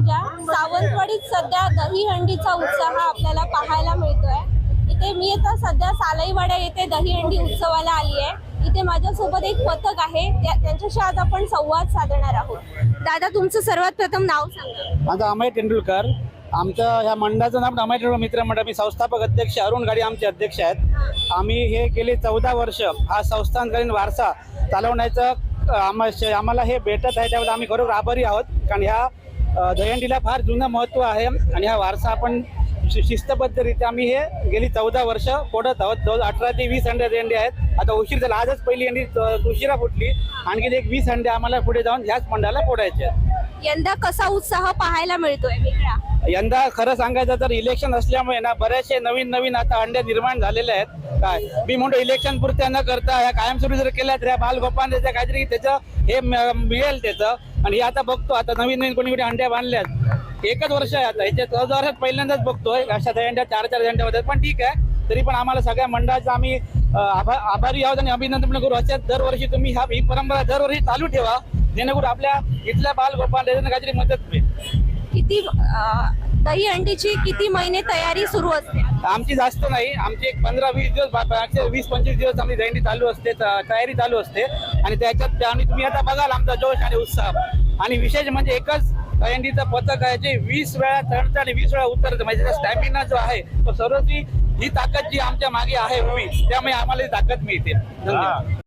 ऊर्जा सावंतवाडीत सध्या दहीहंडीचा उत्साह आपल्याला पाहायला मिळतोय। इथे मी आता सध्या सालाईवाडा येथे दहीहंडी उत्सवाला आली आहे। इथे माझ्यासोबत एक पथक आहे, त्यांच्याशी आज आपण संवाद साधणार आहोत। दादा, तुमचं सर्वात प्रथम नाव सांगा। माझं अमय तेंडुलकर। आमचं ह्या मंडळाचं नाव अमय तेंडुलकर मित्र मंडळ। मी संस्थापक अध्यक्ष, अरुण गाडी आमचे अध्यक्ष आहेत। आम्ही हे गेले 14 वर्ष हा संस्थानकालीन वारसा चालवण्याचं आम्हाला हे भेटत आहे, त्यामुळे आम्ही खरोखर आभारी आहोत। कारण ह्या दहीहंडीला फार जुनं महत्त्व आहे आणि हा वारसा आपण शिस्तबद्धरित्या आम्ही हे गेली 14 वर्ष फोडत आहोत। 18 ते 20 हंडे दहीहंडी आहेत। आता उशीर झाला, आजच पहिली हंडी उशिरा फुटली, आणखी एक 20 हंडे आम्हाला पुढे जाऊन ह्याच मंडळाला फोडायचे आहेत। यंदा कसा उत्साह पाहायला मिळतोय वेगळा? यंदा खरं सांगायचं तर इलेक्शन असल्यामुळे ना बरेचसे नवीन आता हंडे निर्माण झालेले आहेत। काय मी म्हणतो, इलेक्शन पुरत्या न करता ह्या कायमस्वरूपी जर केल्या तर ह्या बालगोपाल त्याचं काहीतरी त्याचं हे मिळेल त्याचं। आणि आता बघतो, आता नवीन कोणी हंड्या बांधल्यात, एकच वर्ष आहे आता ह्याच्या 14 वर्षात पहिल्यांदाच बघतोय अशा दहीहंड्या 4 हंड्या होतात। पण ठीक आहे, तरी पण आम्हाला सगळ्या मंडळाचा आम्ही आभारी आहोत आणि अभिनंदन करू। अशा दरवर्षी तुम्ही ही परंपरा दरवर्षी चालू ठेवा, जेणेकरून आपल्या इथल्या बालगोपाल त्याच्यानं काहीतरी मदत मिळेल। किती दहीहंडीची किती महिने तयारी सुरू असते? आमची जास्त नाही, आमची एक 15-20 दिवस 20-25 दिवस आमची दहीहंडी चालू असते, तयारी चालू असते। आणि त्याच्यात आणि तुम्ही आता बघाल आमचा जोश आणि उत्साह। आणि विशेष म्हणजे एकच दहीहंडीचं पथक आहे जे 20 वेळा चढतं आणि 20 वेळा उतरतं, म्हणजे त्याचा स्टॅमिना जो आहे तो सर्व ही ताकद जी आमच्या मागे आहे उभी, त्यामुळे आम्हाला ही ताकद मिळते। धन्यवाद।